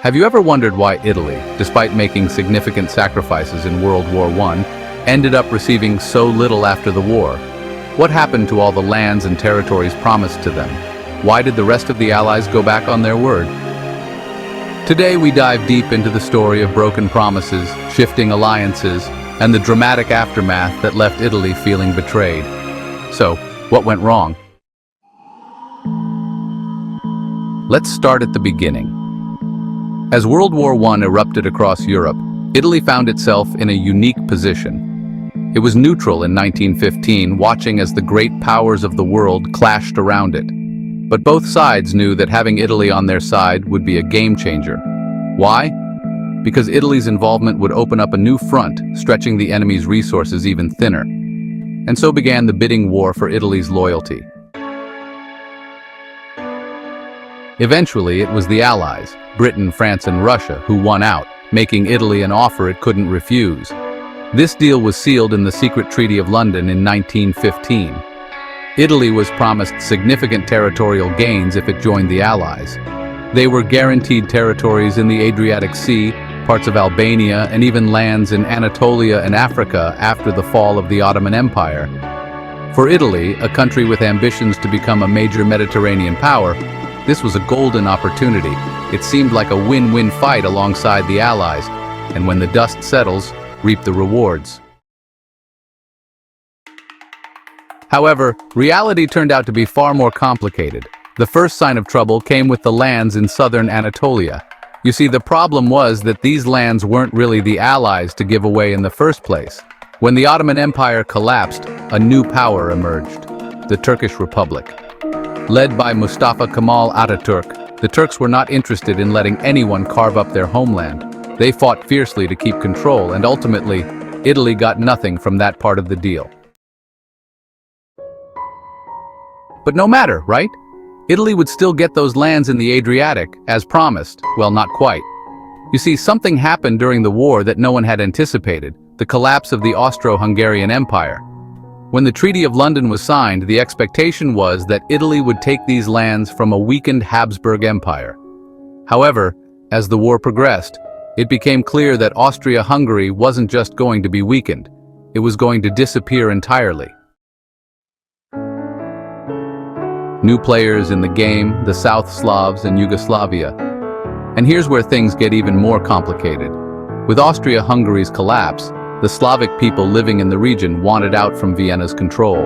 Have you ever wondered why Italy, despite making significant sacrifices in World War I, ended up receiving so little after the war? What happened to all the lands and territories promised to them? Why did the rest of the Allies go back on their word? Today we dive deep into the story of broken promises, shifting alliances, and the dramatic aftermath that left Italy feeling betrayed. So, what went wrong? Let's start at the beginning. As World War I erupted across Europe, Italy found itself in a unique position. It was neutral in 1915, watching as the great powers of the world clashed around it. But both sides knew that having Italy on their side would be a game changer. Why? Because Italy's involvement would open up a new front, stretching the enemy's resources even thinner. And so began the bidding war for Italy's loyalty. Eventually, it was the Allies, Britain, France, and Russia, who won out, making Italy an offer it couldn't refuse. This deal was sealed in the secret Treaty of London in 1915. Italy was promised significant territorial gains if it joined the Allies. They were guaranteed territories in the Adriatic Sea, parts of Albania, and even lands in Anatolia and Africa after the fall of the Ottoman Empire. For Italy, a country with ambitions to become a major Mediterranean power, this was a golden opportunity. It seemed like a win-win fight alongside the Allies, and when the dust settles, reap the rewards. However, reality turned out to be far more complicated. The first sign of trouble came with the lands in southern Anatolia. You see, the problem was that these lands weren't really the Allies to give away in the first place. When the Ottoman Empire collapsed, a new power emerged, the Turkish Republic. Led by Mustafa Kemal Ataturk, the Turks were not interested in letting anyone carve up their homeland. They fought fiercely to keep control, and ultimately, Italy got nothing from that part of the deal. But no matter, right? Italy would still get those lands in the Adriatic, as promised. Well, not quite. You see, something happened during the war that no one had anticipated, the collapse of the Austro-Hungarian Empire. When the Treaty of London was signed, the expectation was that Italy would take these lands from a weakened Habsburg Empire. However, as the war progressed, it became clear that Austria-Hungary wasn't just going to be weakened, it was going to disappear entirely. New players in the game, the South Slavs and Yugoslavia. And here's where things get even more complicated. With Austria-Hungary's collapse, the Slavic people living in the region wanted out from Vienna's control.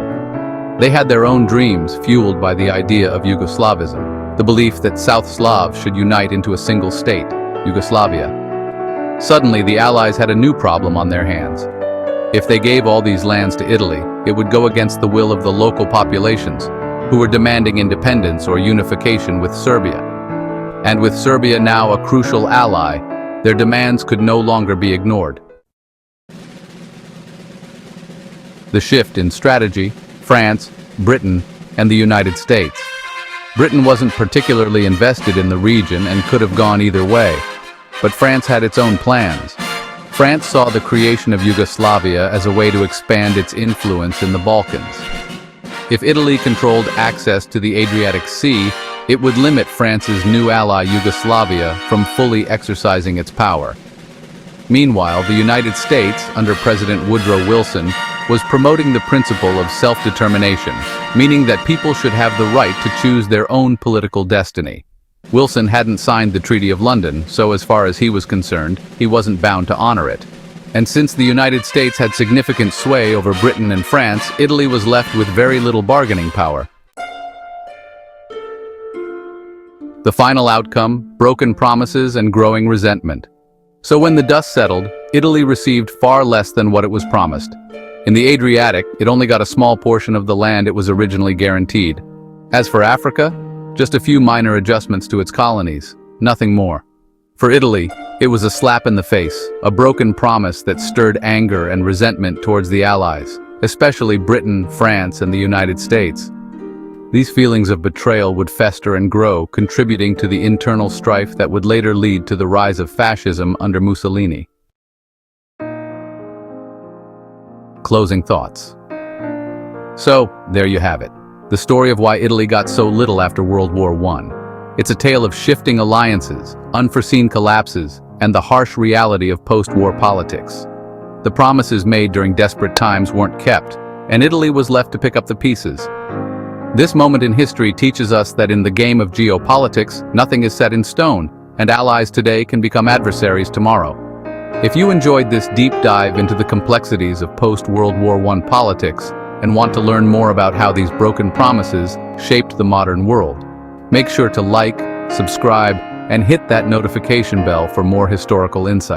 They had their own dreams, fueled by the idea of Yugoslavism, the belief that South Slavs should unite into a single state, Yugoslavia. Suddenly, the Allies had a new problem on their hands. If they gave all these lands to Italy, it would go against the will of the local populations, who were demanding independence or unification with Serbia. And with Serbia now a crucial ally, their demands could no longer be ignored. The shift in strategy, France, Britain, and the United States. Britain wasn't particularly invested in the region and could have gone either way, but France had its own plans. France saw the creation of Yugoslavia as a way to expand its influence in the Balkans. If Italy controlled access to the Adriatic Sea, it would limit France's new ally Yugoslavia from fully exercising its power. Meanwhile, the United States, under President Woodrow Wilson, was promoting the principle of self-determination, meaning that people should have the right to choose their own political destiny. Wilson hadn't signed the Treaty of London, so as far as he was concerned, he wasn't bound to honor it. And since the United States had significant sway over Britain and France, Italy was left with very little bargaining power. The final outcome, broken promises and growing resentment. So when the dust settled, Italy received far less than what it was promised. In the Adriatic, it only got a small portion of the land it was originally guaranteed. As for Africa, just a few minor adjustments to its colonies, nothing more. For Italy, it was a slap in the face, a broken promise that stirred anger and resentment towards the Allies, especially Britain, France, and the United States. These feelings of betrayal would fester and grow, contributing to the internal strife that would later lead to the rise of fascism under Mussolini. Closing thoughts. So, there you have it. The story of why Italy got so little after World War I. It's a tale of shifting alliances, unforeseen collapses, and the harsh reality of post-war politics. The promises made during desperate times weren't kept, and Italy was left to pick up the pieces. This moment in history teaches us that in the game of geopolitics, nothing is set in stone, and allies today can become adversaries tomorrow. If you enjoyed this deep dive into the complexities of post-World War I politics and want to learn more about how these broken promises shaped the modern world, make sure to like, subscribe, and hit that notification bell for more historical insight.